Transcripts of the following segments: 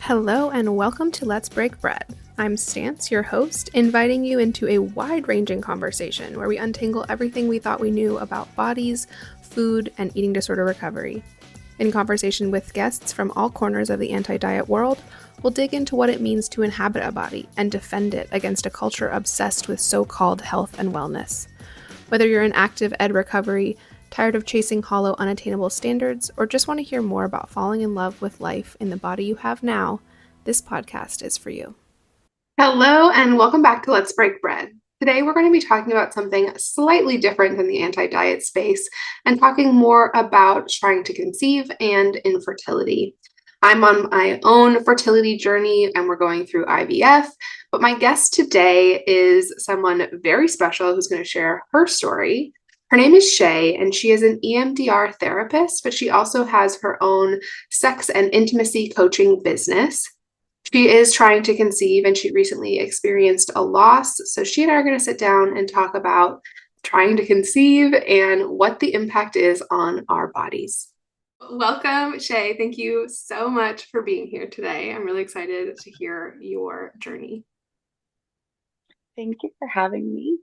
Hello and welcome to Let's Break Bread. I'm Stance, your host, inviting you into a wide-ranging conversation where we untangle everything we thought we knew about bodies, food, and eating disorder recovery. In conversation with guests from all corners of the anti-diet world, we'll dig into what it means to inhabit a body and defend it against a culture obsessed with so-called health and wellness. Whether you're in active ed recovery, tired of chasing hollow, unattainable standards, or just want to hear more about falling in love with life in the body you have now, this podcast is for you. Hello, and welcome back to Let's Break Bread. Today, we're going to be talking about something slightly different than the anti-diet space and talking more about trying to conceive and infertility. I'm on my own fertility journey and we're going through IVF, but my guest today is someone very special who's going to share her story. Her name is Shae, and she is an EMDR therapist, but she also has her own sex and intimacy coaching business. She is trying to conceive, and she recently experienced a loss. So she and I are going to sit down and talk about trying to conceive and what the impact is on our bodies. Welcome, Shae. Thank you so much for being here today. I'm really excited to hear your journey. Thank you for having me.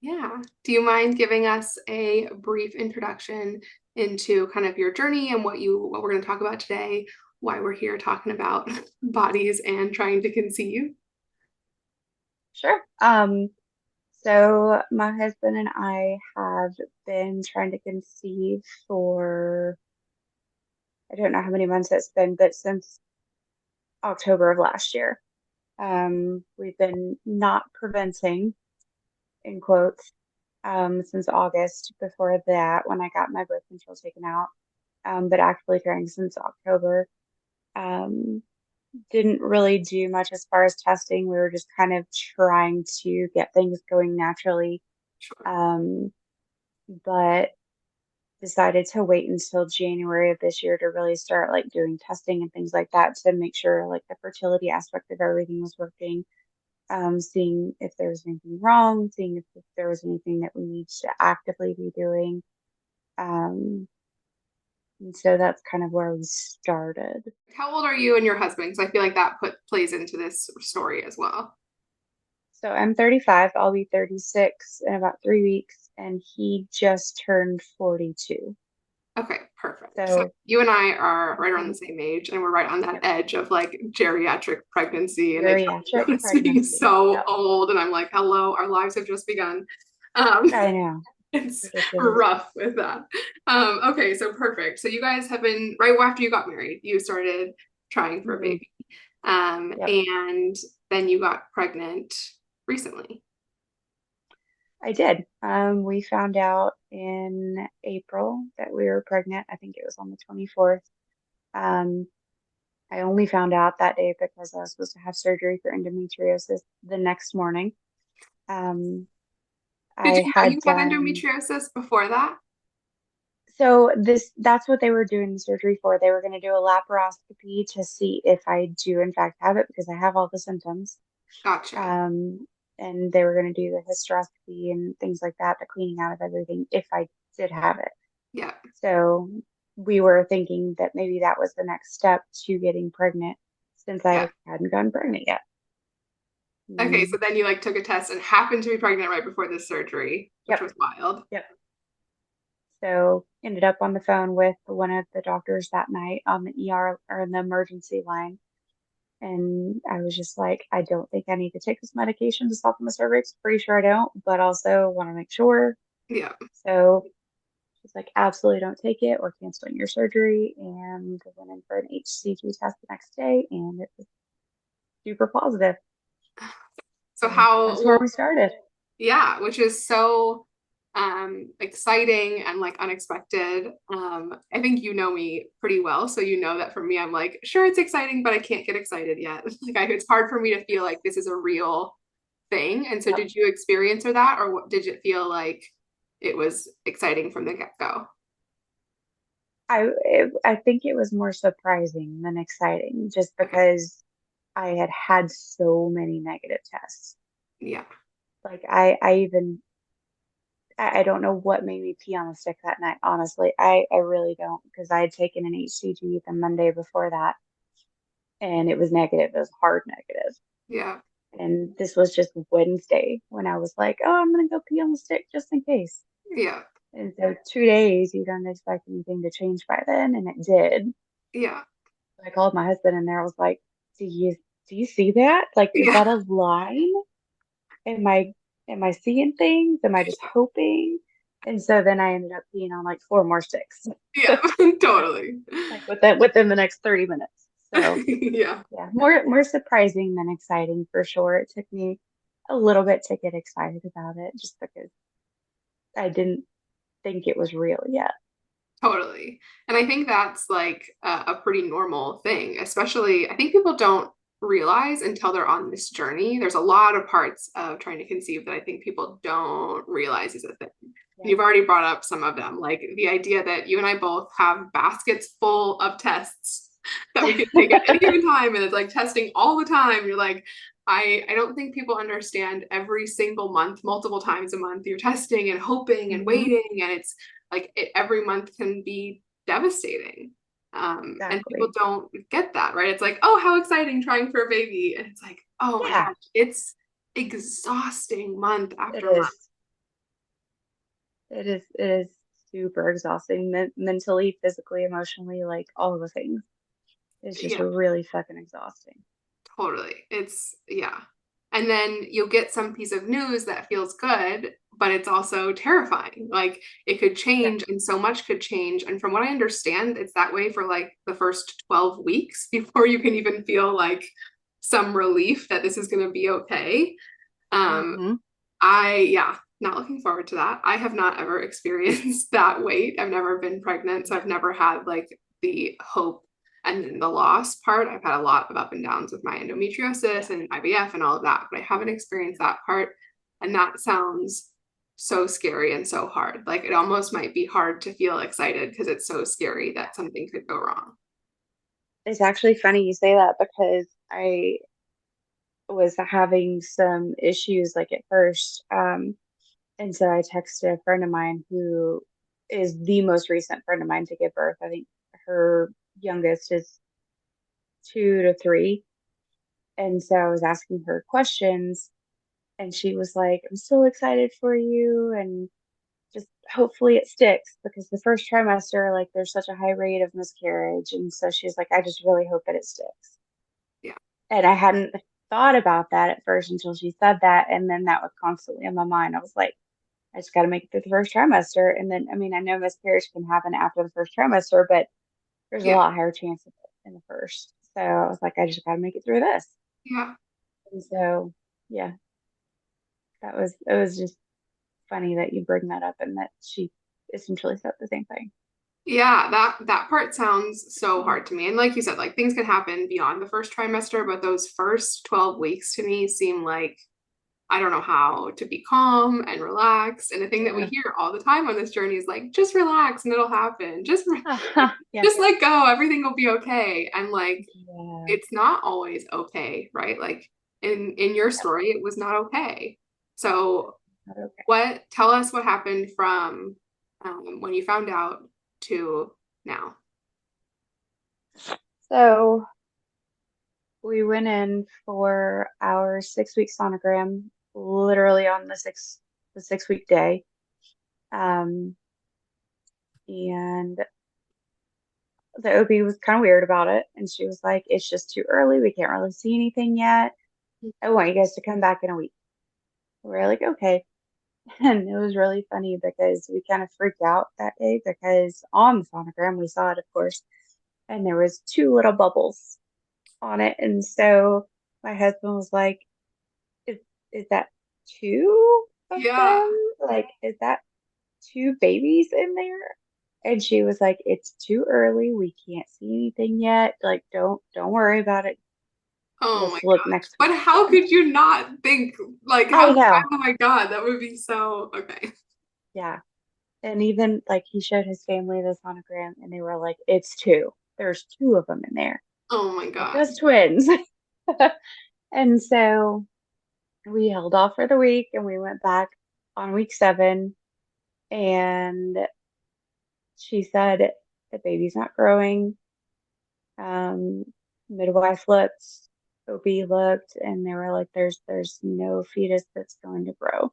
Yeah. Do you mind giving us a brief introduction into kind of your journey and what we're going to talk about today, why we're here talking about bodies and trying to conceive? Sure. So my husband and I have been trying to conceive for, I don't know how many months it's been, but since October of last year. We've been not preventing, in quotes, since August. Before that, when I got my birth control taken out, but actually trying since October. Um, didn't really do much as far as testing. We were just kind of trying to get things going naturally. Sure. But decided to wait until January of this year to really start like doing testing and things like that to make sure like the fertility aspect of everything was working. Seeing if there was anything wrong, seeing if there was anything that we need to actively be doing. And so that's kind of where we started. How old are you and your husband? Because I feel like that plays into this story as well. So I'm 35. I'll be 36 in about 3 weeks, and he just turned 42. Okay, perfect. So So you and I are right around the same age, and we're right on that edge of like geriatric pregnancy, and they tell geriatric us being pregnancy. so Yep. old, and I'm like, hello, our lives have just begun. I know. It's Ridiculous. rough with that. Okay, so perfect. So you guys have been right after you got married, you started trying for a Hmm. baby. Yep. And then you got pregnant recently. I did. We found out in April that we were pregnant. I think it was on the 24th. Um, I only found out that day because I was supposed to have surgery for endometriosis the next morning. Um, Did I you know had you had done. endometriosis before that? So that's what they were doing the surgery for. They were going to do a laparoscopy to see if I do in fact have it because I have all the symptoms. Gotcha. Um, and they were going to do the hysteroscopy and things like that, the cleaning out of everything if I did have it. Yeah. So we were thinking that maybe that was the next step to getting pregnant since Yeah. I hadn't gotten pregnant yet. Okay, so Mm, then you like took a test and happened to be pregnant right before this surgery, which yep, was wild. yep. So ended up on the phone with one of the doctors that night on the ER or in the emergency line. And I was just like, I don't think I need to take this medication to stop the cervix. Pretty sure I don't, but also want to make sure. Yeah. So she's like, absolutely don't take it or canceling your surgery. And I went in for an HCG test the next day and it was super positive. So So that's where we started. yeah, which is so exciting and like unexpected. I think you know me pretty well, so you know that for me, I'm like, sure, it's exciting, but I can't get excited yet. It's hard for me to feel like this is a real thing. And so, Yep. did you experience that, or did it feel like it was exciting from the get-go? I think it was more surprising than exciting just Okay. because I had had so many negative tests. Yeah. Like I even I don't know what made me pee on the stick that night, honestly. I really don't because I had taken an HCG the Monday before that. and it was negative. It was hard negative. Yeah. And this was just Wednesday when I was like, oh, I'm gonna go pee on the stick just in case. Yeah. And so 2 days, you don't expect anything to change by then, and it did. Yeah. I called my husband and there I was like, do you do you see that? Like, is Yeah. that a line? Am I am I seeing things? Am I just hoping? And so then I ended up peeing on like four more sticks, Yeah. Totally. like within the next 30 minutes. So Yeah. yeah, more surprising than exciting for sure. It took me a little bit to get excited about it just because I didn't think it was real yet. Totally. And I think that's like a pretty normal thing, especially I think people don't realize until they're on this journey. There's a lot of parts of trying to conceive that I think people don't realize is a thing. Yeah. You've already brought up some of them, like the idea that you and I both have baskets full of tests that we can take at any given time, and it's like testing all the time. You're like, I don't think people understand every single month, multiple times a month, you're testing and hoping and Hmm. waiting, and it's like every month can be devastating. And people Exactly. don't get that, right? It's like, oh, how exciting trying for a baby. And it's like, oh my Yeah, gosh, it's exhausting month it after month. is. It is super exhausting mentally, physically, emotionally, like all of the things. It's just Yeah, really fucking exhausting. totally. It's, yeah. And then you'll get some piece of news that feels good, but it's also terrifying. Like it could Yeah. change and so much could change. And from what I understand, it's that way for like the first 12 weeks before you can even feel like some relief that this is going to be okay. Um, Hmm. yeah, not looking forward to that. I have not ever experienced that weight. I've never been pregnant, so I've never had like the hope and then the loss part. I've had a lot of up and downs with my endometriosis Yeah. and IVF and all of that, but I haven't experienced that part. And that sounds so scary and so hard. Like it almost might be hard to feel excited because it's so scary that something could go wrong. It's actually funny you say that because I was having some issues like at first. And so I texted a friend of mine who is the most recent friend of mine to give birth. I think her youngest is 2 to 3. And so I was asking her questions, and she was like, I'm so excited for you. And just hopefully it sticks because the first trimester, like, there's such a high rate of miscarriage. And so she's like, I just really hope that it sticks. Yeah. And I hadn't thought about that at first until she said that. And then that was constantly in my mind. I was like, I just got to make it through the first trimester. And then, I mean, I know miscarriage can happen after the first trimester, but there's a Yeah. lot higher chance of it in the first. So I was like, I just got to make it through this. Yeah. And so, yeah, it was just funny that you bring that up and that she essentially said the same thing. Yeah, that part sounds so hard to me. And like you said, like things can happen beyond the first trimester, but those first 12 weeks to me seem like I don't know how to be calm and relaxed. And the thing that we Yeah. hear all the time on this journey is like, just relax and it'll happen. Yeah. Just let go, everything will be okay. And like Yeah. it's not always okay, right? Like in your story, it was not okay. So Okay. what tell us what happened from when you found out to now. So we went in for our 6 week sonogram literally on the 6 week day. Um, and the OB was kind of weird about it. And she was like, it's just too early. We can't really see anything yet. I want you guys to come back in a week. We're like, okay. And it was really funny because we kind of freaked out that day because on the sonogram, we saw it, of course, and there was two little bubbles on it. And so my husband was like, is, is that two of Yeah. them? Like, is that two babies in there? And she was like, it's too early. We can't see anything yet. Like, don't worry about it. Oh my Let's look gosh. next week But how then. could you not think like I how know. oh my God, that would be so okay. Yeah. And even like he showed his family the sonogram and they were like, it's two. There's two of them in there. Oh my Like God. those twins. And so we held off for the week and we went back on week 7. And she said the baby's not growing. Um, midwife looked, OB looked, and they were like, there's no fetus that's going to grow.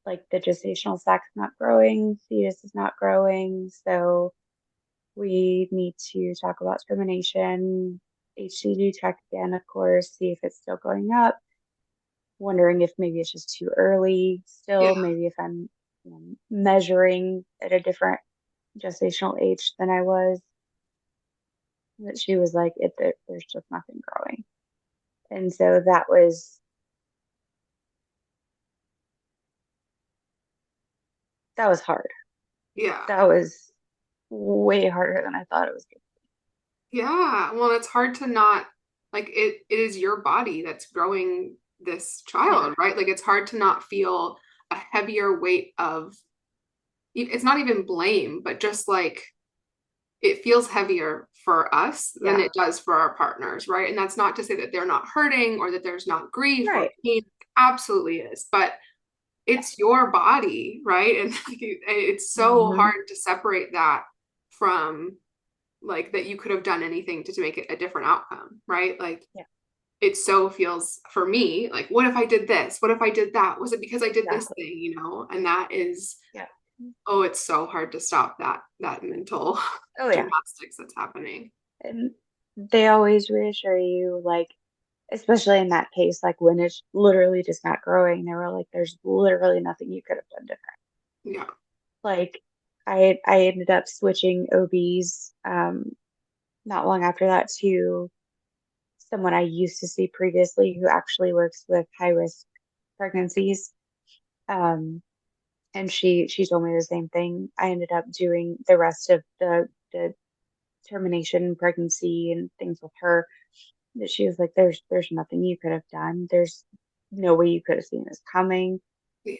Like the gestational sac's not growing, fetus is not growing, so we need to talk about termination, HCG check again, of course, see if it's still going up. Wondering if maybe it's just too early Yeah. still, maybe if I'm measuring at a different gestational age than I was. That she was like, there's just nothing growing. And so that was hard. Yeah. That was way harder than I thought it was going Yeah. Well, it's hard to not like it is your body that's growing this to. Yeah, child, right? Like it's hard to not feel a heavier weight of it's not even blame, but just like it feels heavier for us than yeah, it does for our partners, right? And that's not to say that they're not hurting or that there's not grief or right. pain. Absolutely is. But it's your body, right? And it's so Hmm. hard to separate that from like that you could have done anything to make it a different outcome, right? Like Yeah, it so feels for me like, what if I did this? What if I did that? Was it because I did this exactly. thing, you know? And that is, Yeah. oh, it's so hard to stop that mental Oh, yeah. gymnastics that's happening. And they always reassure you, like, especially in that case, like when it's literally just not growing, they were like, there's literally nothing you could have done different. Yeah. Like, I ended up switching OBs not long after that to someone I used to see previously who actually works with high risk pregnancies. Um, and she told me the same thing. I ended up doing the rest of the termination pregnancy and things with her that she was like, there's nothing you could have done. There's no way you could have seen this coming. Yeah.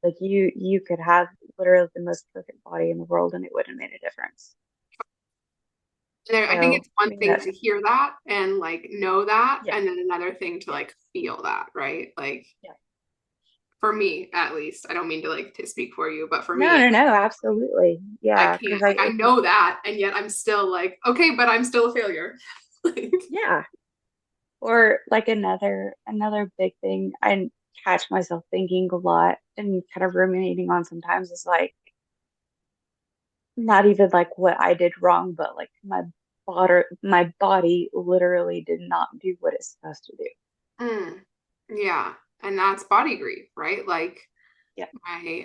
Like you could have literally the most perfect body in the world and it wouldn't have made a difference. I think So it's I one mean thing that to hear that and like know that, yeah, and then another thing to yeah, like feel that, right? Like yeah. for me, at least, I don't mean to like to speak for you, but for No, me, no, no, absolutely. I Yeah, can't. because I Like I it's know that, and yet I'm still like, okay, but I'm still a failure. Like, yeah. Or like another big thing I catch myself thinking a lot and kind of ruminating on sometimes is like not even like what I did wrong, but like my body literally did not do what it's supposed to do. mm, yeah, and that's body grief, right? Like Yeah,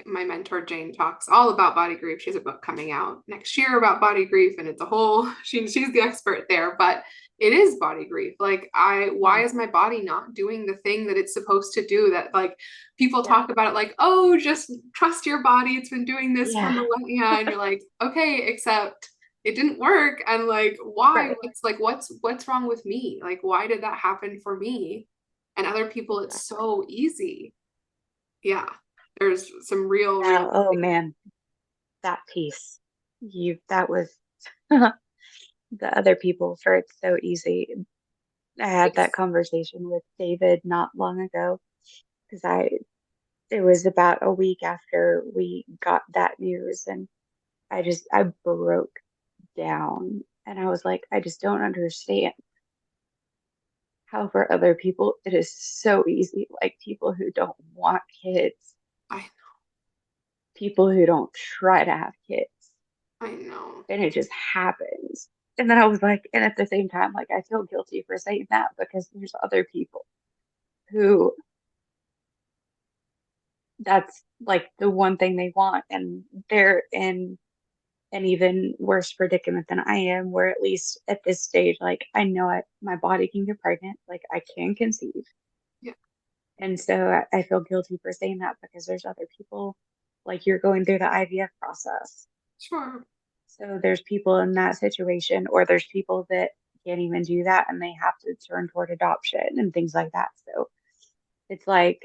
my mentor Jane talks all about body grief. She has a book coming out next year about body grief, and it's a whole she's the expert there, but it is body grief. Like I why yeah, is my body not doing the thing that it's supposed to do? That like people yeah, talk about it like, oh, just trust your body. It's been doing this for yeah. millennia. And you're like, okay, except it didn't work. And like, why? Right. What's like what's wrong with me? Like, why did that happen for me? And other people, it's Exactly. so easy. Yeah, there's some real Oh man, that piece. That was the other people for it's so easy. I had that it's conversation with David not long ago because it was about a week after we got that news and I broke down and I was like, I just don't understand how for other people it is so easy. Like people who don't want kids, I people who don't try to have kids, I know. and it just happens. And then I was like, and at the same time, like I feel guilty for saying that because there's other people who that's like the one thing they want and they're in an even worse predicament than I am, where at least at this stage, like I know my body can get pregnant, like I can conceive. Yeah, And so I feel guilty for saying that because there's other people like you're going through the IVF process. sure. So there's people in that situation, or there's people that can't even do that and they have to turn toward adoption and things like that. So it's like,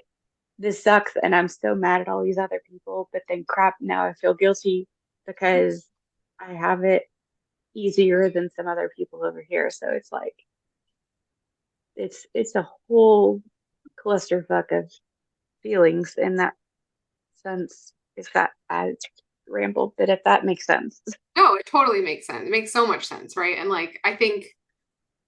this sucks and I'm so mad at all these other people, but then crap, now I feel guilty because I have it easier than some other people over here. So it's like it's a whole clusterfuck of feelings in that sense. If that I rambled, but if that makes sense. No, it totally makes sense. It makes so much sense, right? And like I think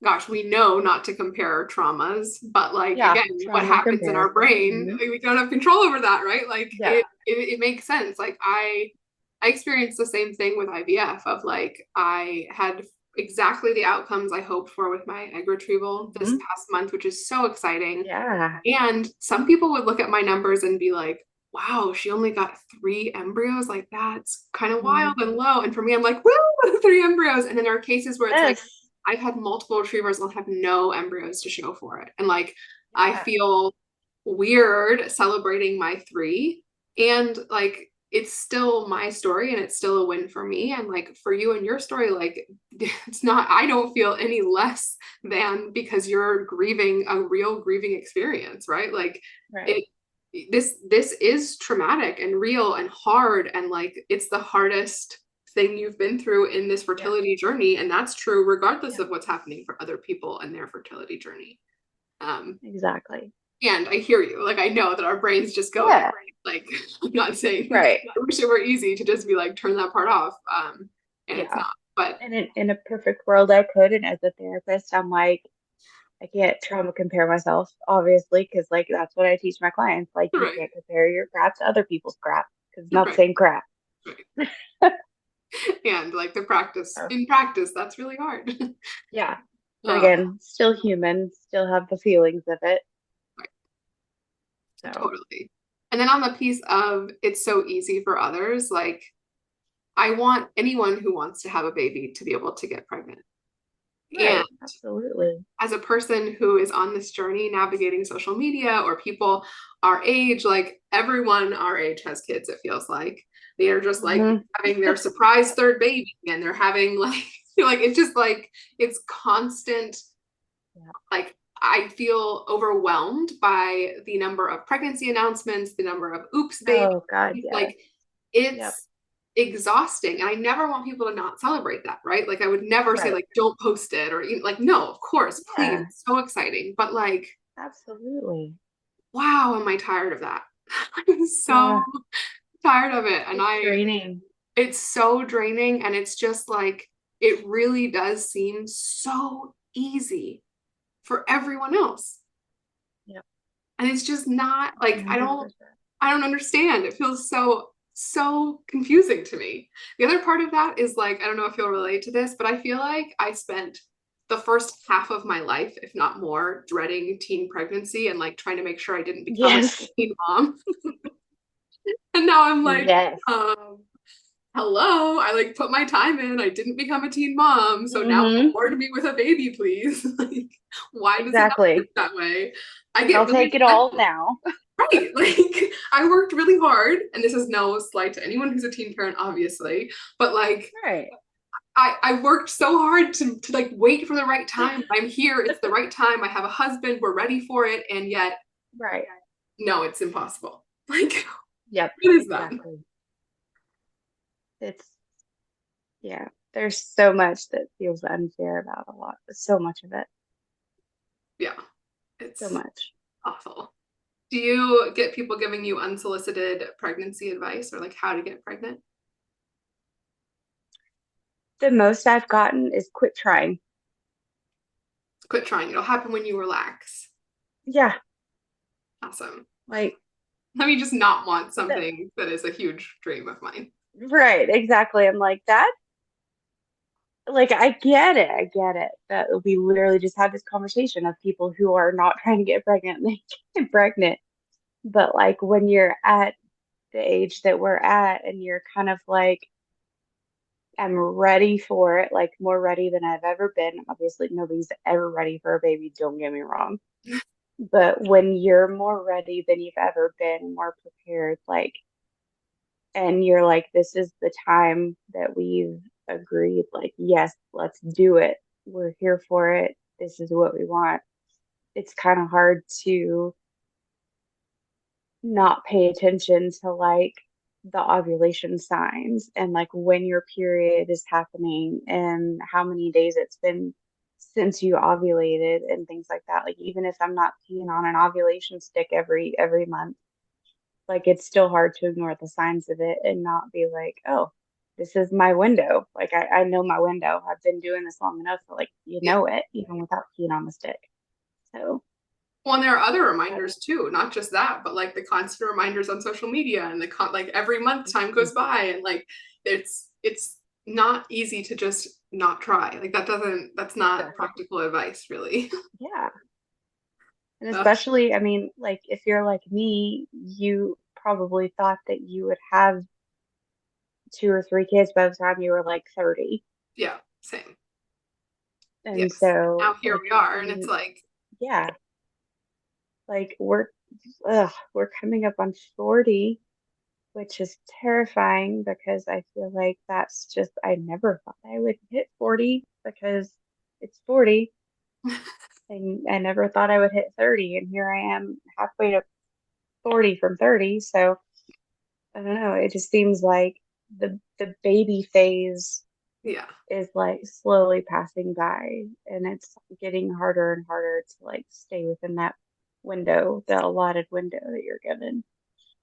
gosh, we know not to compare traumas, but like Yeah, again, what trauma happens in our comparison. brain, we don't have control over that, right? Like Yeah. it makes sense. Like I experienced the same thing with IVF of like I had exactly the outcomes I hoped for with my egg retrieval this Hmm. past month, which is so exciting. Yeah. And some people would look at my numbers and be like, wow, she only got 3 embryos. Like that's kind of Hmm. wild and low. And for me, I'm like, woo, 3 embryos. And then there are cases where it's like, Yes. I've had multiple retrievers and have no embryos to show for it. And like, I Yeah. feel weird celebrating my three. And like, it's still my story and it's still a win for me. And like, for you and your story, like, it's not, I don't feel any less than because you're grieving a real grieving experience, right? Like, Right. it, this is traumatic and real and hard. And like, it's the hardest thing you've been through in this Yep. fertility journey. And that's true regardless Yep. of what's happening for other people and their fertility journey. Um, Exactly. and I hear you. Like I know that our brains just go there. Yeah. Like I'm not saying Right. I wish it were easy to just be like turn that part off. And it's Yeah. not. But And in a perfect world, I could. And as a therapist, I'm like, I can't trauma compare myself, obviously, because like that's what I teach my clients. Like, you right, can't compare your crap to other people's crap because it's not the right, same crap. right. And like the practice So, in practice, that's really hard. yeah. But uh, again, still human, still have the feelings of it. right, So, totally. And then on the piece of it's so easy for others, like I want anyone who wants to have a baby to be able to get pregnant. And right. Absolutely. as a person who is on this journey navigating social media or people our age, like everyone our age has kids, it feels like. They are just like Hmm. having their surprise third baby and they're having like like it's just like it's constant Yeah. like I feel overwhelmed by the number of pregnancy announcements, the number of oops babies. Oh, God, yes. Like Yep. it's exhausting. And I never want people to not celebrate that, right? Like I would never say Right. like don't post it or like no, of course, please, Yeah. it's so exciting. But like, Absolutely. wow, am I tired of that? I'm so Yeah. tired of it. And It's draining. it's so draining. And it's just like, it really does seem so easy for everyone else. Yep. And it's just not like 100%. I don't understand. It feels so confusing to me. The other part of that is like I don't know if you'll relate to this, but I feel like I spent the first half of my life, if not more, dreading teen pregnancy and like trying to make sure I didn't become a Yes. teen mom. And now I'm like, Yes. hello, I like put my time in. I didn't become a teen mom, so now Hmm. reward me with a baby, please. Like, why does it not work Exactly. that way? I Because get I'll really take it all now. right. Like I worked really hard, and this is no slight to anyone who's a teen parent, obviously, but like Right. I worked so hard to like wait for the right time. I'm here, it's the right time. I have a husband, we're ready for it, and yet Right. no, it's impossible. Like, Yep. what is that? Exactly. It's, yeah. There's so much that feels unfair about a lot. So much of it. Yeah, So it's much. awful. Do you get people giving you unsolicited pregnancy advice or like how to get pregnant? The most I've gotten is quit trying. Quit trying. It'll happen when you relax. Yeah. Awesome. Like, Let me just not want that, something that is a huge dream of mine. right. Exactly. I'm like, that, like, I get it. I get it. That we literally just had this conversation of people who are not trying to get pregnant and they get pregnant. But like, when you're at the age that we're at and you're kind of like, I'm ready for it, like more ready than I've ever been. Obviously, nobody's ever ready for a baby, don't get me wrong. But when you're more ready than you've ever been, more prepared, like, and you're like, this is the time that we've agreed, like, yes, let's do it. We're here for it. This is what we want. It's kind of hard to not pay attention to like the ovulation signs and like when your period is happening and how many days it's been since you ovulated and things like that. Like even if I'm not peeing on an ovulation stick every month, like it's still hard to ignore the signs of it and not be like, oh. this is my window. Like I know my window. I've been doing this long enough to like you Yeah. know it even without peeing on the stick. So Well, and there are other that's reminders too, not just that, but like the constant reminders on social media and like every month time mhm, goes by and like it's not easy to just not try. Like that's not exactly. practical advice really. Yeah. And Uh, especially, I mean, like if you're like me, you probably thought that you would have two or three kids by the time you were like 30. yeah, same. And Yes. so Now here like we are and it's being, like yeah, like we're coming up on 40, which is terrifying because I feel like that's just, I never thought I would hit 40 because it's 40. And I never thought I would hit 30. And here I am halfway to 40 from 30. So I don't know. It just seems like the baby phase yeah, is like slowly passing by, and it's getting harder and harder to like stay within that window, the allotted window that you're given.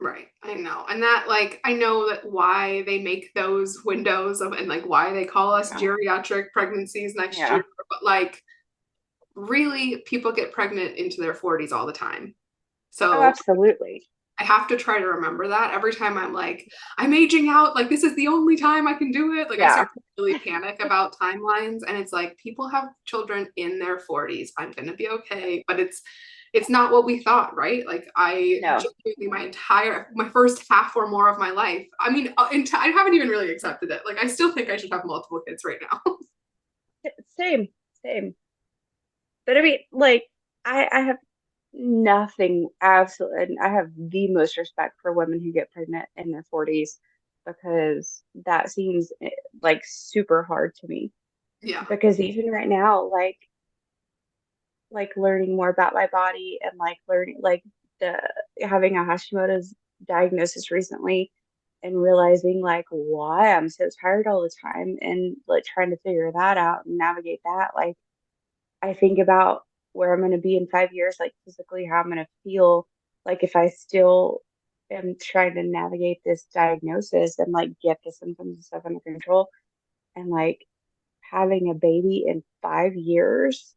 right. I know. And that like I know that why they make those windows of and like why they call us Yeah. geriatric pregnancies next year, Yeah. but like really people get pregnant into their 40s all the time. Oh, So absolutely. I have to try to remember that every time I'm like, I'm aging out, like this is the only time I can do it. Like I Yeah. start to really panic about timelines and it's like people have children in their 40s. I'm gonna be okay. But it's not what we thought, right? Like I No. genuinely my first half or more of my life. I mean, I haven't even really accepted it. Like I still think I should have multiple kids right now. Same. Same. But I mean, like, I have nothing absolutely, and I have the most respect for women who get pregnant in their 40s because that seems like super hard to me. Yeah. Because even right now, like learning more about my body and like learning like the having a Hashimoto's diagnosis recently and realizing like why I'm so tired all the time and like trying to figure that out and navigate that. Like I think about where I'm going to be in 5 years, like physically how I'm going to feel, like if I still am trying to navigate this diagnosis and like get the symptoms and stuff under control, and like having a baby in 5 years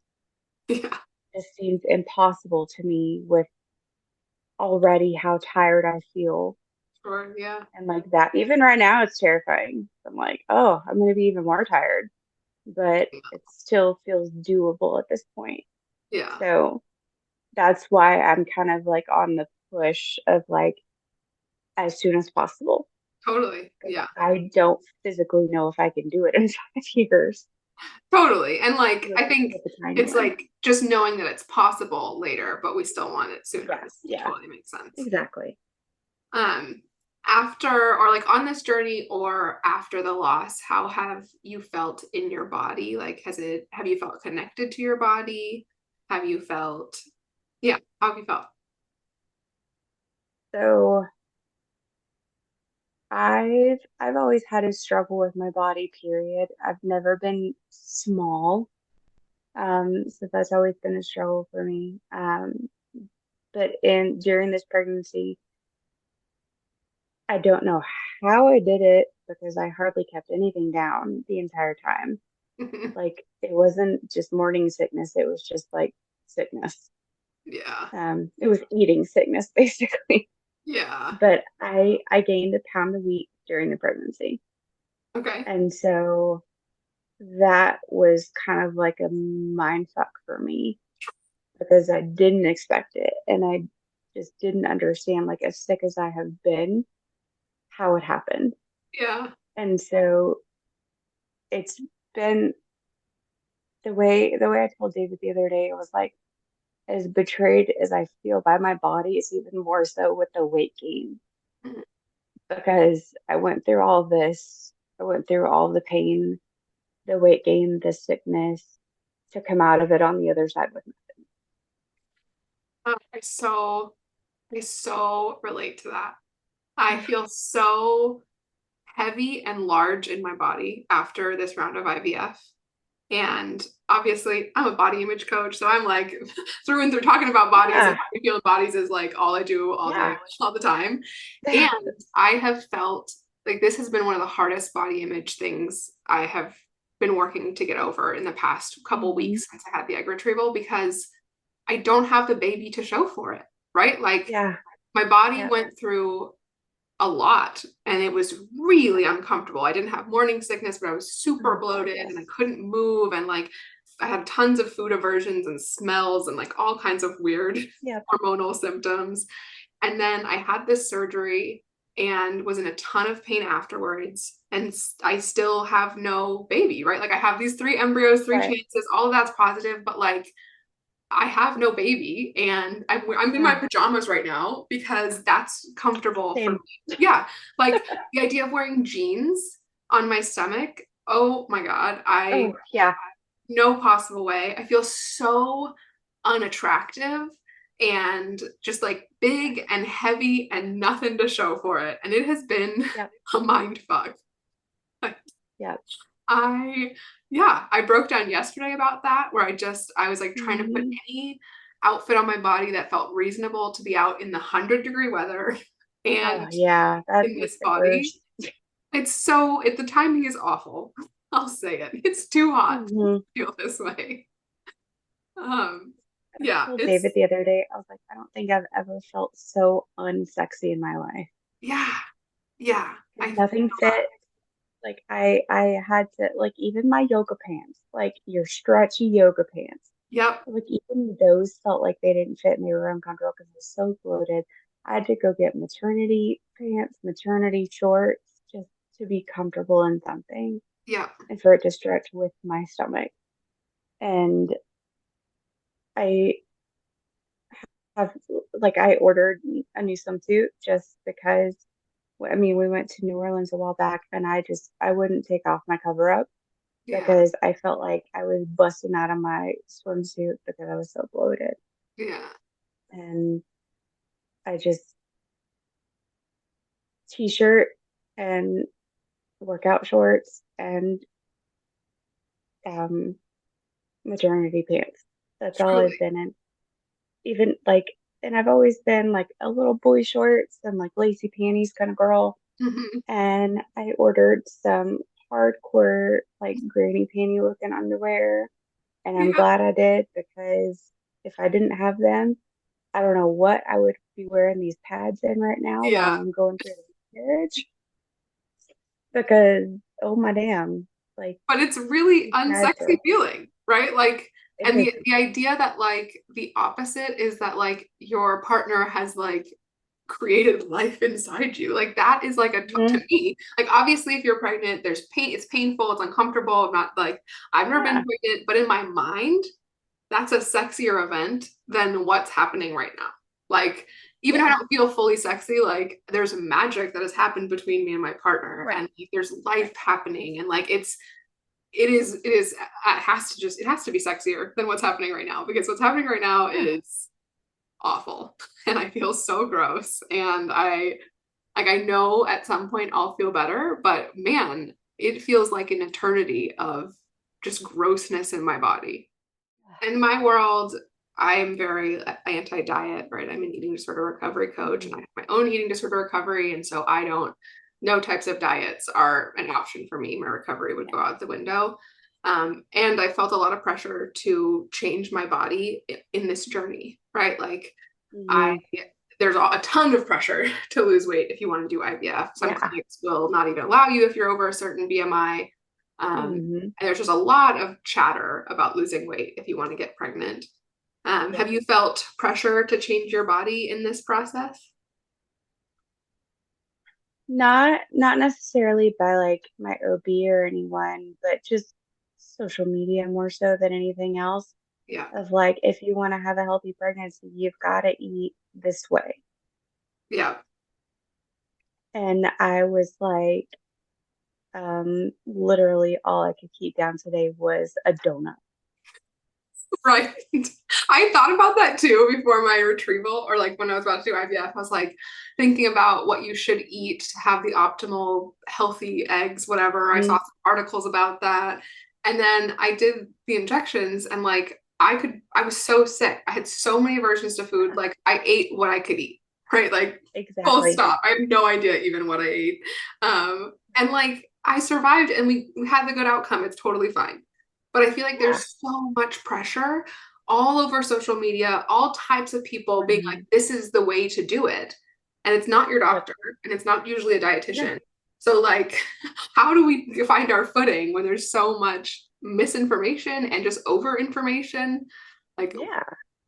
Yeah. just seems impossible to me with already how tired I feel. Sure. Yeah. And like that, even right now, it's terrifying. I'm like, oh, I'm going to be even more tired, but it still feels doable at this point. Yeah. So that's why I'm kind of like on the push of like as soon as possible Totally. because Yeah. I don't physically know if I can do it in 5 years Totally. And like with I think with a tiny it's one. like just knowing that it's possible later, but we still want it sooner. Yes, yeah, Totally makes sense. exactly. Um, after or like on this journey or after the loss, how have you felt in your body? Like have you felt connected to your body? Have you felt yeah, how have you felt? So I've always had a struggle with my body, period. I've never been small. So that's always been a struggle for me. But in during this pregnancy, I don't know how I did it because I hardly kept anything down the entire time. Like it wasn't just morning sickness, it was just like sickness. Yeah. It was eating sickness basically. Yeah. But I gained a pound a week during the pregnancy. Okay. And so that was kind of like a mind fuck for me because I didn't expect it and I just didn't understand, like as sick as I have been, how it happened. Yeah. And so it's been the way I told David the other day, it was like as betrayed as I feel by my body, it's even more so with the weight gain Mhm. because I went through all this. I went through all the pain, the weight gain, the sickness to come out of it on the other side with me. I so relate to that. I feel so heavy and large in my body after this round of IVF. And obviously, I'm a body image coach. So I'm like through and through talking about bodies and Yeah, how we feel in bodies is like all I do all day, yeah. all the time. And I have felt like this has been one of the hardest body image things I have been working to get over in the past couple Hmm. weeks since I had the egg retrieval because I don't have the baby to show for it, right? Like Yeah. my body Yep. went through a lot and it was really uncomfortable. I didn't have morning sickness, but I was super Oh God, bloated and I yes. couldn't move and like I had tons of food aversions and smells and like all kinds of weird Yep. hormonal symptoms. And then I had this surgery and was in a ton of pain afterwards. And I still have no baby, right? Like I have these three embryos, three Right. chances, all of that's positive, but like I have no baby and I'm in my Yeah. pajamas right now because that's comfortable for Same. me. Yeah. Like the idea of wearing jeans on my stomach. Oh my God. Oh yeah. No possible way. I feel so unattractive and just like big and heavy and nothing to show for it. And it has been Yep. a mind fuck. Yep. I, yeah, I broke down yesterday about that where I was like trying to put Hmm. any outfit on my body that felt reasonable to be out in the 100-degree weather Oh and yeah. That's in like this the body. worst. The timing is awful. I'll say it. It's too hot to Hmm. feel this way. Um, I yeah, told David the other day, I was like, I don't think I've ever felt so unsexy in my life. yeah, yeah. I Because feel nothing that. fit. Like I had to like even my yoga pants, like your stretchy yoga pants. Yep, Like even those felt like they didn't fit and they were uncomfortable because I was so bloated. I had to go get maternity pants, maternity shorts, just to be comfortable in something yep, and for it to stretch with my stomach. And I have like I ordered a new swimsuit just because I mean we went to New Orleans a while back and I wouldn't take off my cover up yeah, because I felt like I was busting out of my swimsuit because I was so bloated. yeah. And I just t-shirt and workout shorts and um maternity pants. That's all I've Truly. been in. Even like and I've always been like a little boy shorts and like lacy panties kind of girl. Hmm. And I ordered some hardcore like granny panty looking underwear. And I'm Yeah, glad I did because if I didn't have them, I don't know what I would be wearing these pads in right now while yeah. I'm going through the carriage because oh my damn, like But it's really these pads unsexy are feeling, right? Like, it and is the idea that like the opposite is that like your partner has like created life inside you. Like that is like to mhm, me, like obviously if you're pregnant, there's pain, it's painful, it's uncomfortable. I'm not like I've never been yeah, pregnant, but in my mind, that's a sexier event than what's happening right now. Like, even if I yeah, don't feel fully sexy, like there's magic that has happened between me and my partner, right, and like, there's life right. happening, and like it has to be sexier than what's happening right now because what's happening right now Yeah. is awful, and I feel so gross, and I know at some point I'll feel better, but man, it feels like an eternity of just grossness in my body. In my world, I am very anti-diet, right? I'm an eating disorder recovery coach and Mhm. I have my own eating disorder recovery. And so I don't, no types of diets are an option for me. My recovery would Yeah. go out the window. And I felt a lot of pressure to change my body in this journey, right? Like I, Hmm. there's a ton of pressure to lose weight if you want to do IVF. Some Yeah. clinics will not even allow you if you're over a certain BMI. Hmm. And there's just a lot of chatter about losing weight if you want to get pregnant. Yeah. Have you felt pressure to change your body in this process? Not necessarily by like my OB or anyone, but just social media more so than anything else. Yeah, Of like, if you want to have a healthy pregnancy, you've got to eat this way. yeah, And I was like, literally all I could keep down today was a donut. right. I thought about that too before my retrieval, or like when I was about to do IVF. I was like thinking about what you should eat to have the optimal healthy eggs, whatever. I saw Mhm. some articles about that. And then I did the injections and like I was so sick. I had so many aversions to food. Yeah. Like I ate what I could eat. right? Like full Exactly. stop. I have no idea even what I ate. And like I survived and we had the good outcome. It's totally fine. But I feel like Yeah. there's so much pressure all over social media, all types of people being like, Right. this is the way to do it. And it's not your Yep. doctor and it's not usually a No. dietitian. So like, how do we find our footing when there's so much misinformation and just over information? Like, Yeah.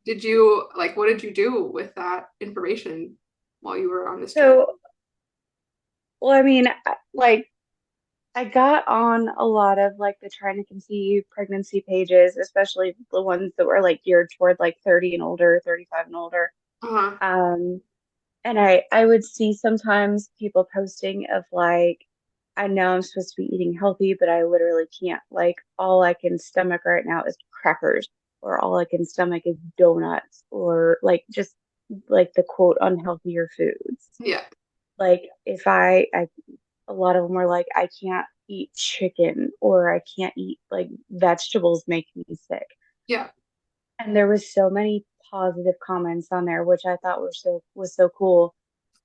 did you like what did you do with that information while you were on this journey? So, well, I mean, like, I got on a lot of like the trying to conceive pregnancy pages, especially the ones that were like geared toward like 30 and older, 35 and older. Uh-huh. Um, and I would see sometimes people posting of like, I know I'm supposed to be eating healthy, but I literally can't. Like, all I can stomach right now is crackers, or all I can stomach is donuts, or like just like the quote unhealthier foods. Yeah. Like, if I a lot of them were like, I can't eat chicken, or I can't eat like vegetables make me sick. Yeah. And there was so many positive comments on there, which I thought was so cool,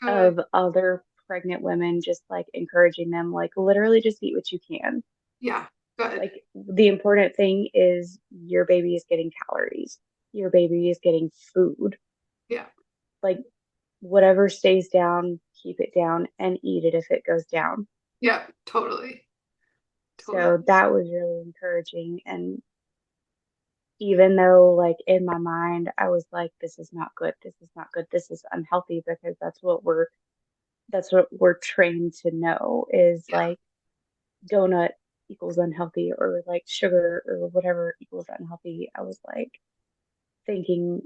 Good. of other pregnant women just like encouraging them, like literally just eat what you can. Yeah. Good. Like, the important thing is your baby is getting calories. Your baby is getting food. Yeah. Like, whatever stays down, keep it down and eat it if it goes down. Yeah. Totally. So Totally. that was really encouraging. And even though, like, in my mind, I was like, this is not good. This is not good. This is unhealthy, because that's what we're trained to know is Yeah. like donut equals unhealthy, or like sugar or whatever equals unhealthy. I was like thinking,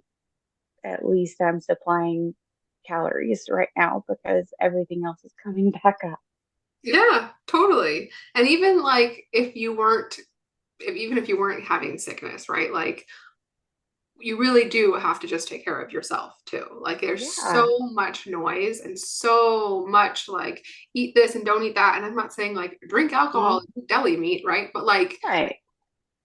at least I'm supplying calories right now, because everything else is coming back up. Yeah. Totally. And even like if you weren't even if you weren't having sickness, right? Like you really do have to just take care of yourself too. Like there's so Yeah. much noise and so much like eat this and don't eat that. And I'm not saying like drink alcohol Mhm. and eat deli meat, right? But like Right.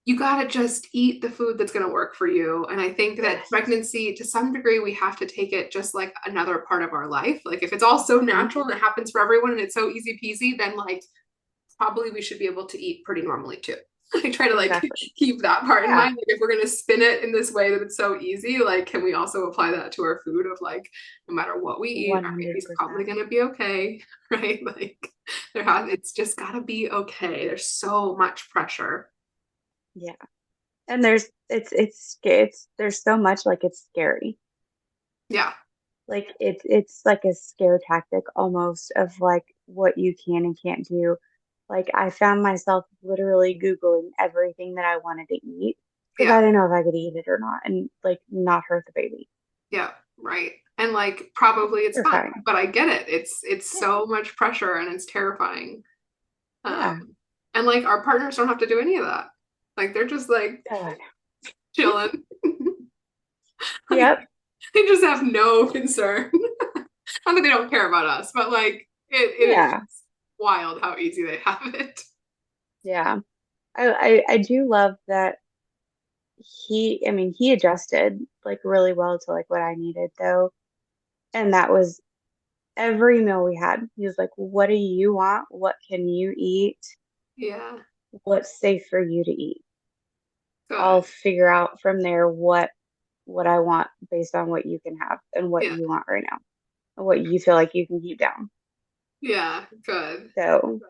you gotta just eat the food that's gonna work for you. And I think that Yes. pregnancy, to some degree, we have to take it just like another part of our life. Like if it's all so Mhm. natural and it happens for everyone and it's so easy peasy, then like probably we should be able to eat pretty normally too. I try to like Exactly. keep that part in Yeah. mind. Like if we're gonna spin it in this way that it's so easy, like can we also apply that to our food of like no matter what we eat, our baby's probably 100%. gonna be okay, right? Like it's just gotta be okay. There's so much pressure. Yeah. And there's so much, like, it's scary. Yeah, Like, it's like a scare tactic almost, of like what you can and can't do. Like, I found myself literally Googling everything that I wanted to eat, because I yeah, didn't know if I could eat it or not, and like not hurt the baby. yeah, right. And like probably it's fine, Terrifying. but I get it. It's Yeah. so much pressure and it's terrifying. Yeah. And like our partners don't have to do any of that. Like they're just like God. chilling. Like Yep. they just have no concern. Not that they don't care about us, but like it is Yeah. just wild how easy they have it. Yeah. I do love that I mean, he adjusted like really well to like what I needed though. And that was every meal we had. He was like, what do you want? What can you eat? Yeah, What's safe for you to eat? I'll good. figure out from there what I want based on what you can have and what Yeah, you want right now, and what you feel like you can keep down. yeah, good. So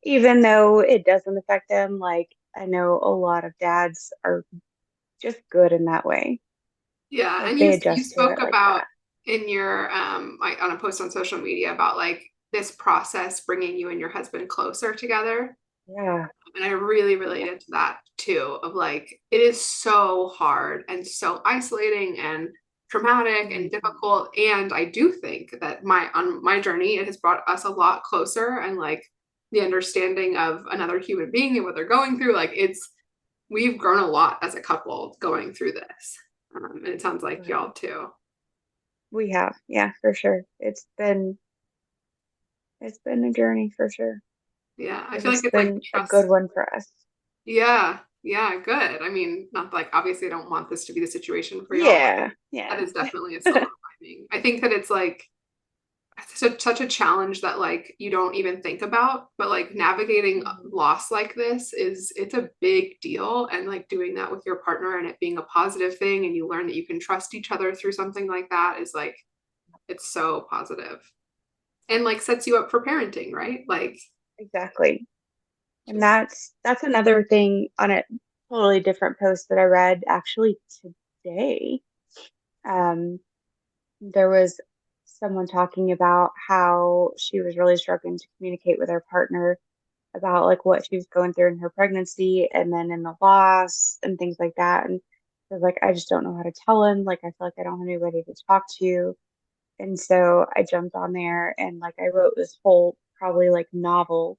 even though it doesn't affect them, like, I know a lot of dads are just good in that way. Yeah, Like, and they you adjust to spoke it like about that. in your like on a post on social media about like this process bringing you and your husband closer together. Yeah. And I really Yeah. related to that too, of like, it is so hard and so isolating and traumatic and Mhm. difficult. And I do think that on my journey, it has brought us a lot closer and like the understanding of another human being and what they're going through. Like we've grown a lot as a couple going through this. And it sounds like Good. y'all too. We have, yeah, for sure. It's been a journey for sure, Yeah. I but feel like it's it's like been a good trust. one for us. Yeah. Yeah. Good. I mean, not like obviously I don't want this to be the situation for y'all, but Yeah, that yeah, is definitely a silver happening. I think that it's like such a challenge that like you don't even think about, but like navigating Mhm. loss like this it's a big deal, and like doing that with your partner and it being a positive thing and you learn that you can trust each other through something like that is like it's so positive and like sets you up for parenting, right? Like Exactly. And just that's another thing on a totally different post that I read actually today. Um, there was someone talking about how she was really struggling to communicate with her partner about like what she was going through in her pregnancy and then in the loss and things like that. And I was like, I just don't know how to tell him. Like, I feel like I don't have anybody to talk to. And so I jumped on there and like I wrote this whole probably like novel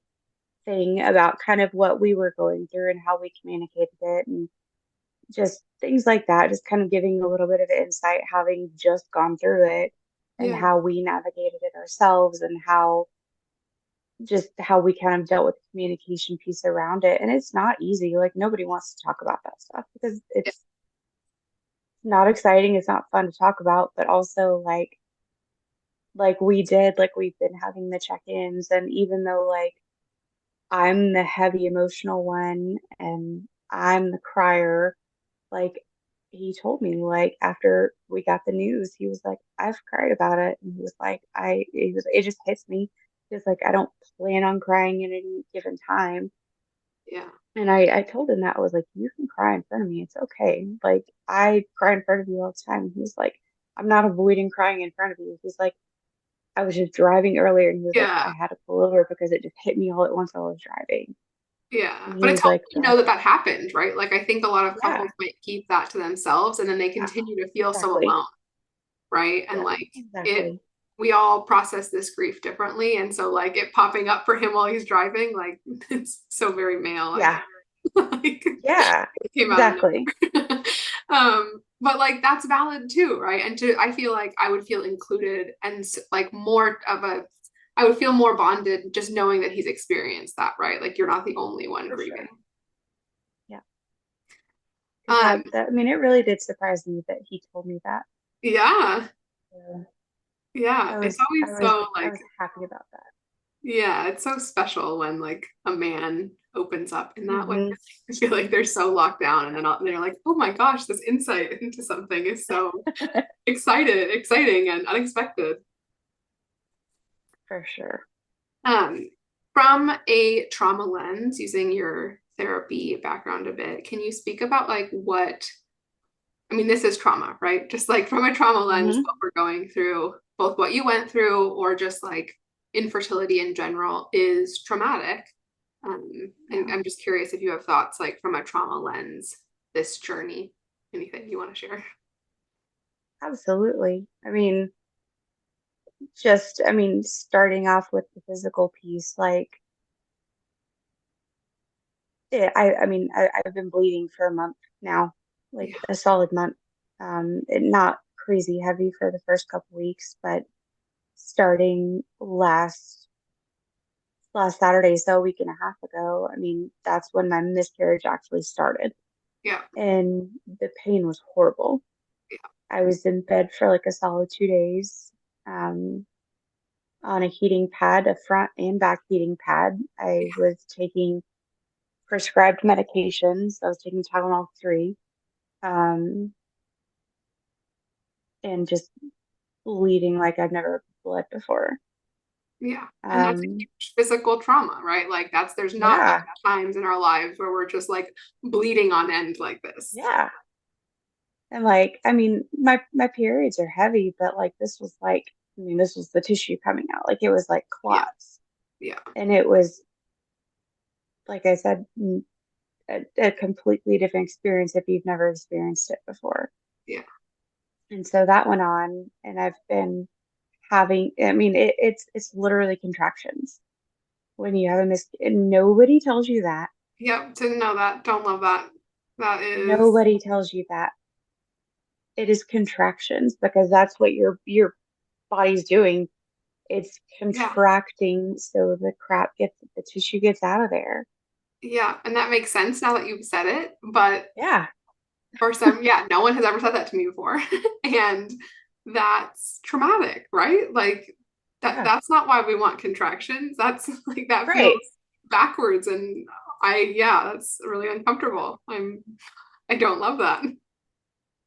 thing about kind of what we were going through and how we communicated it and just things like that, just kind of giving a little bit of insight, having just gone through it and yeah, how we navigated it ourselves and how just how we kind of dealt with the communication piece around it. And it's not easy. Like nobody wants to talk about that stuff because yeah, it's not exciting, it's not fun to talk about, but also like we did, like we've been having the check-ins and even though like I'm the heavy emotional one and I'm the crier. Like he told me, like after we got the news, he was like, I've cried about it. And he was like, it just hits me. He was like, I don't plan on crying at any given time. yeah, And I told him that I was like, you can cry in front of me. It's okay. Like I cry in front of you all the time. He was like, I'm not avoiding crying in front of you. He's like, I was just driving earlier and he was like, I yeah, had to pull over because it just hit me all at once while I was driving. yeah. And But he it's was helpful like, to know that that's, that happened, right? Like I think a lot of yeah, couples might keep that to themselves and then they yeah, continue to feel so exactly. alone, right? And Yep, like it, exactly. we all process this grief differently. And so like it popping up for him while he's driving, like it's so very male. I Yeah, feel like yeah, it came out of exactly. nowhere. But like that's valid too, right? And to I feel like I would feel included and like more of a I would feel more bonded just knowing that he's experienced that, right? Like you're not the only one For grieving. sure. Yeah. Because Um, I mean, it really did surprise me that he told me that. yeah, So yeah. It's I always was, so I like was happy about that. yeah, it's so special when like a man opens up in that way. Hmm. I feel like they're so locked down, and then they're like, "Oh my gosh, this insight into something is so exciting, and unexpected." For sure. Um, from a trauma lens, using your therapy background a bit, can you speak about like what, I mean, this is trauma, right? Just like from a trauma lens, Hmm. what we're going through, both what you went through or just like infertility in general is traumatic. And Yeah, I'm just curious if you have thoughts like from a trauma lens, this journey, anything you want to share? absolutely. I mean, starting off with the physical piece, like, I've been bleeding for a month now, like Yeah, a solid month. Not crazy heavy for the first couple weeks, but starting last Saturday, so a week and a half ago, I mean, that's when my miscarriage actually started. yeah, And the pain was horrible. I was in bed for like a solid 2 days, um, on a heating pad, a front and back heating pad. I yeah, was taking prescribed medications. I was taking Tylenol 3, um, and just bleeding like I've never bled before. yeah. And that's a Um, huge physical trauma, right? Like there's not yeah, many times in our lives where we're just like bleeding on end like this. yeah. And like, I mean, my periods are heavy, but like this was like, I mean, this was the tissue coming out. Like it was like Yeah, clots. yeah, And it was, like I said, a completely different experience if you've never experienced it before. yeah, And so that went on, and I've been having, I mean, it's literally contractions when you have a and nobody tells you that. yep. Didn't know that. Don't love that. That is, Nobody tells you that. It is contractions because that's what your body's doing. It's yeah, contracting so the tissue gets out of there. yeah. And that makes sense now that you've said it. But Yeah. for some, yeah, no one has ever said that to me before. And that's traumatic, right? Like Yeah. that's not why we want contractions. That's like that feels Right. backwards and yeah, that's really uncomfortable. I don't love that.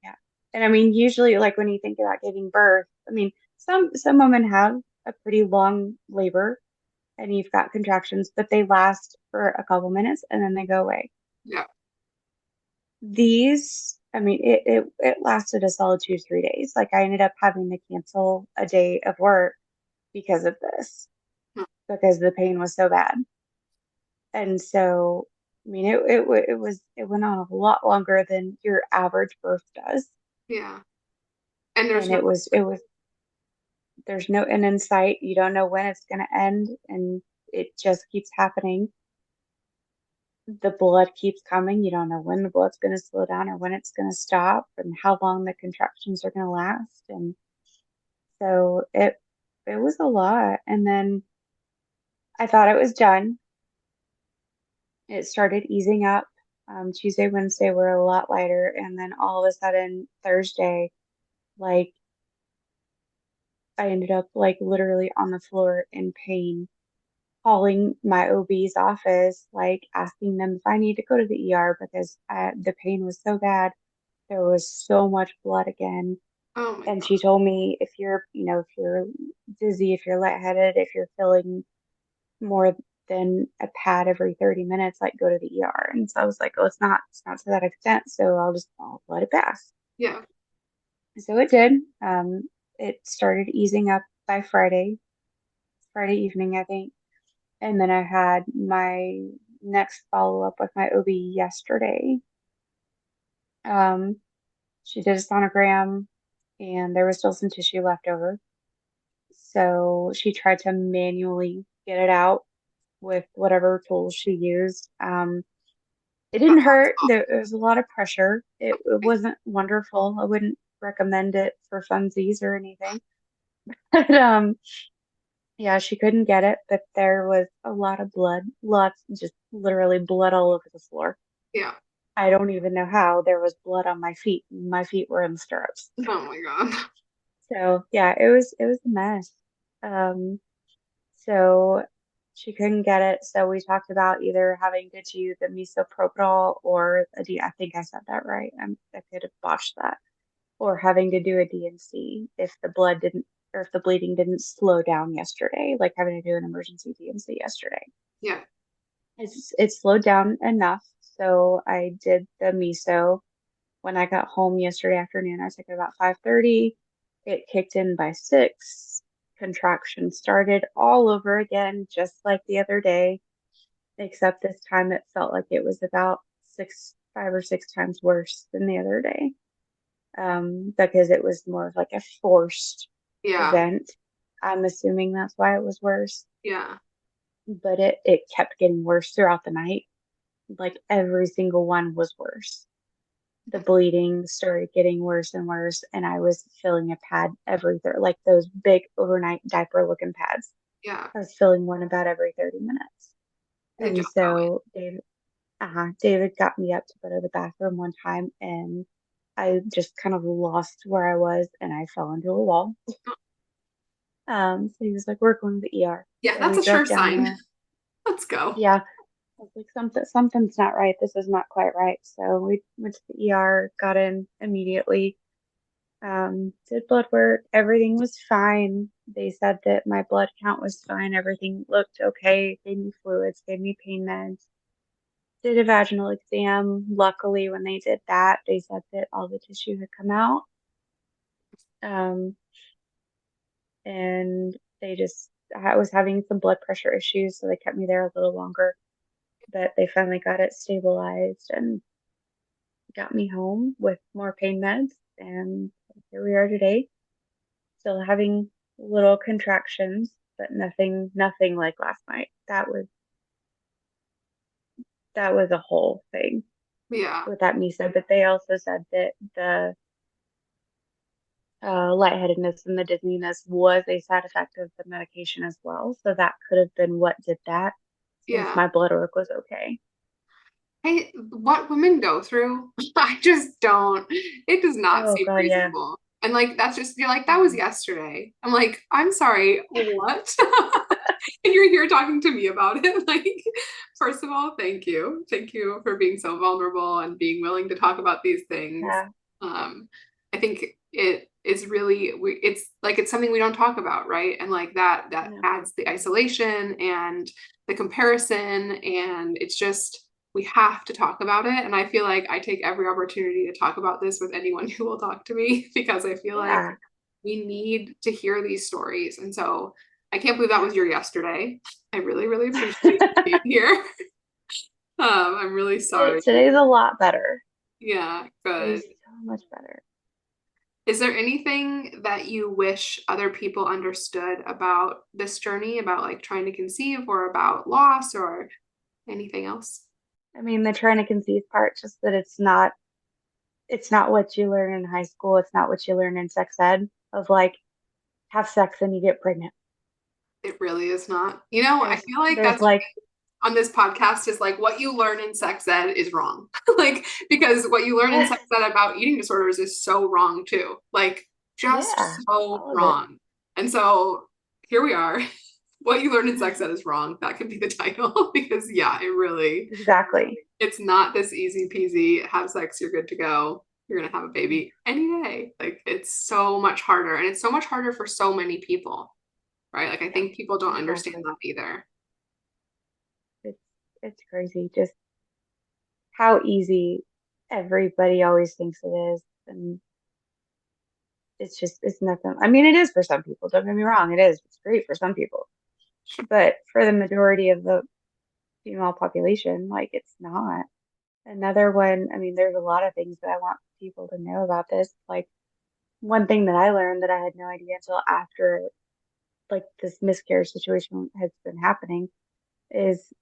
Yeah. And I mean, usually like when you think about giving birth, I mean, some women have a pretty long labor and you've got contractions, but they last for a couple minutes and then they go away. Yeah. These, I mean, it lasted a solid 2, 3 days. Like I ended up having to cancel a day of work because of this, because the pain was so bad. And so, I mean, it went on a lot longer than your average birth does. Yeah. And there's And no there's no end in sight. You don't know when it's going to end, and it just keeps happening. The blood keeps coming. You don't know when the blood's going to slow down or when it's going to stop and how long the contractions are going to last. And so it was a lot. And then I thought it was done. It started easing up. Tuesday, Wednesday were a lot lighter, and then all of a sudden Thursday, like I ended up like literally on the floor in pain, calling my OB's office, like asking them if I need to go to the ER because the pain was so bad. There was so much blood again. oh my And God. she told me if you're, if you're dizzy, if you're lightheaded, if you're feeling more than a pad every 30 minutes, like go to the ER. And so I was like, oh, it's not to that extent. So I'll let it pass. Yeah. So it did. It started easing up by Friday evening, I think. And then I had my next follow up with my OB yesterday. Um, she did a sonogram and there was still some tissue left over. So she tried to manually get it out with whatever tools she used. It That didn't sounds hurt. There was a lot of pressure. It wasn't wonderful. I wouldn't recommend it for funsies or anything. But yeah, she couldn't get it, but there was a lot of blood, lots, just literally blood all over the floor. yeah. I don't even know how. There was blood on my feet. My feet were in stirrups. Oh my God. So yeah, it was a mess. Um, so she couldn't get it. So we talked about either having to do the misoprostol or I think I said that right. I could have botched that. Or having to do a DNC if the blood didn't or if the bleeding didn't slow down yesterday, like having to do an emergency DNC yesterday. Yeah. It slowed down enough, so I did the miso when I got home yesterday afternoon. I took it about 5:30. It kicked in by 6. Contractions started all over again, just like the other day, except this time it felt like it was about 5 or 6 times worse than the other day. Because it was more of like a forced Yeah. event. I'm assuming that's why it was worse, Yeah. but it kept getting worse throughout the night. Like every single one was worse. The bleeding started getting worse and worse, and I was filling a pad every like those big overnight diaper looking pads. Yeah. I was filling one about every 30 minutes. Good And job, Ellie. so David got me up to go to the bathroom one time, and I just kind of lost where I was, and I fell into a wall. So he was like, "We're going to the ER." Yeah, So that's we a sure drove down sign. there. Let's go. Yeah, I was like, something's not right. This is not quite right. So we went to the ER, got in immediately, did blood work. Everything was fine. They said that my blood count was fine. Everything looked okay. Gave me fluids, gave me pain meds. Did a vaginal exam. Luckily, when they did that, they said that all the tissue had come out. Um, and I was having some blood pressure issues, so they kept me there a little longer. But they finally got it stabilized and got me home with more pain meds. And here we are today, still having little contractions, but nothing like last night. That was a whole thing Yeah. with that Misa. But they also said that the lightheadedness and the dizziness was a side effect of the medication as well. So that could have been what did that, since Yeah. my blood work was okay. What women go through, I just don't. It does not Oh seem God, yeah. reasonable. And like that's just you're like, that was yesterday. I'm like, I'm sorry, what? And you're here talking to me about it. Like, first of all, thank you. Thank you for being so vulnerable and being willing to talk about these things. Yeah, Um, I think it is really it's like it's something we don't talk about, right? And like that no, adds the isolation and the comparison, and it's just we have to talk about it. And I feel like I take every opportunity to talk about this with anyone who will talk to me because I feel like yeah, we need to hear these stories. And so I can't believe that was your yesterday. I really, really appreciate you being here. I'm really sorry. Today's a lot better. Yeah, good. Today's so much better. Is there anything that you wish other people understood about this journey, about like trying to conceive or about loss or anything else? I mean, the trying to conceive part, just that it's not what you learn in high school. It's not what you learn in sex ed of like have sex and you get pregnant. It really is not. You know, I There's feel like there's that's like, on this podcast is like what you learn in sex ed is wrong. Like, because what you learn in yeah, sex ed about eating disorders is so wrong too. Like, yeah, just so all of it. wrong. And so here we are. What you learn in sex ed is wrong. That could be the title because, yeah, it really, Exactly. it's not this easy peasy. Have sex, you're good to go. You're going to have a baby any day. Like, it's so much harder. And it's so much harder for so many people, right? Like, I Yeah, think people don't understand exactly. that either. It's it's crazy just how easy everybody always thinks it is. And it's nothing. I mean, it is for some people. Don't get me wrong. It is. It's great for some people. But for the majority of the female population, like it's not. Another one, I mean, there's a lot of things that I want people to know about this. Like one thing that I learned that I had no idea until after like this miscarriage situation has been happening is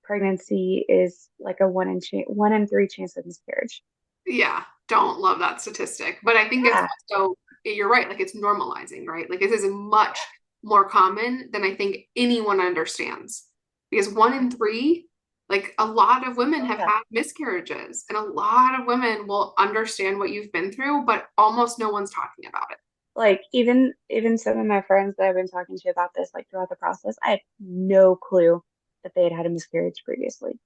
pregnancy is like a 1 in 3 chance of miscarriage. Yeah, don't love that statistic. But I think it's Yeah, also, you're right, like it's normalizing, right? Like this is much more common than I think anyone understands. Because one in three, like a lot of women have yeah. had miscarriages, and a lot of women will understand what you've been through, but almost no one's talking about it. Like even some of my friends that I've been talking to about this, like throughout the process, I had no clue that they had had a miscarriage previously.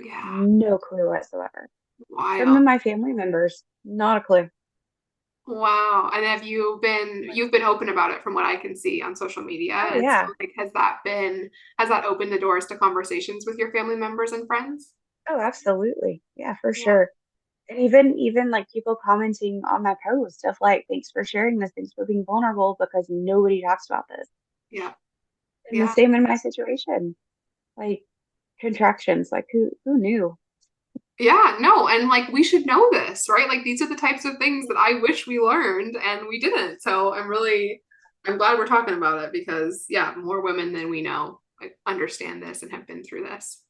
Yeah, No clue whatsoever. Some of wild. my family members, not a clue. Wow. And have you've been open about it from what I can see on social media. Oh And so yeah. like has that opened the doors to conversations with your family members and friends? Oh, absolutely. Yeah, for Yeah. sure. And even like people commenting on my post of like, thanks for sharing this, thanks for being vulnerable because nobody talks about this. Yeah. And the Yeah. same in my situation. Like contractions, like who knew? Yeah, no, and like we should know this, right? Like these are the types of things that I wish we learned and we didn't. So I'm glad we're talking about it because yeah, more women than we know like understand this and have been through this.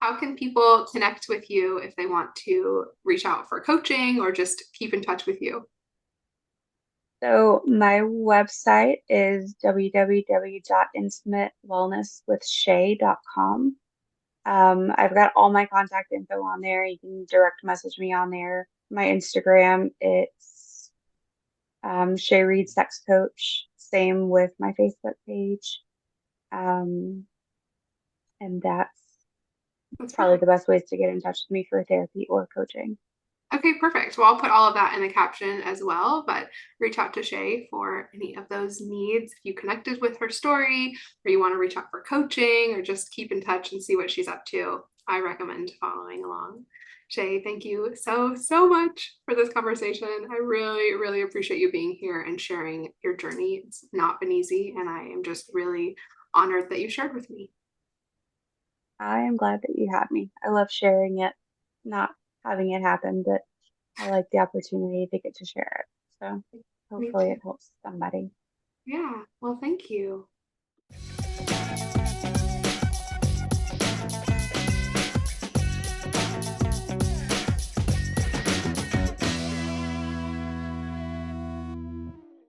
How can people connect with you if they want to reach out for coaching or just keep in touch with you? So my website is www.intimatewellnesswithshae.com. I've got all my contact info on there. You can direct message me on there. My Instagram, it's Shae Reid Sex Coach. Same with my Facebook page. Um, and that's That's probably perfect. the best ways to get in touch with me for therapy or coaching. Okay, perfect. Well, I'll put all of that in the caption as well, but reach out to Shae for any of those needs. If you connected with her story or you want to reach out for coaching or just keep in touch and see what she's up to, I recommend following along. Shae, thank you so, so much for this conversation. I really, really appreciate you being here and sharing your journey. It's not been easy, and I am just really honored that you shared with me. I am glad that you had me. I love sharing it, not having it happen, but I like the opportunity to get to share it. So Me hopefully it too. helps somebody. Yeah. Well, thank you.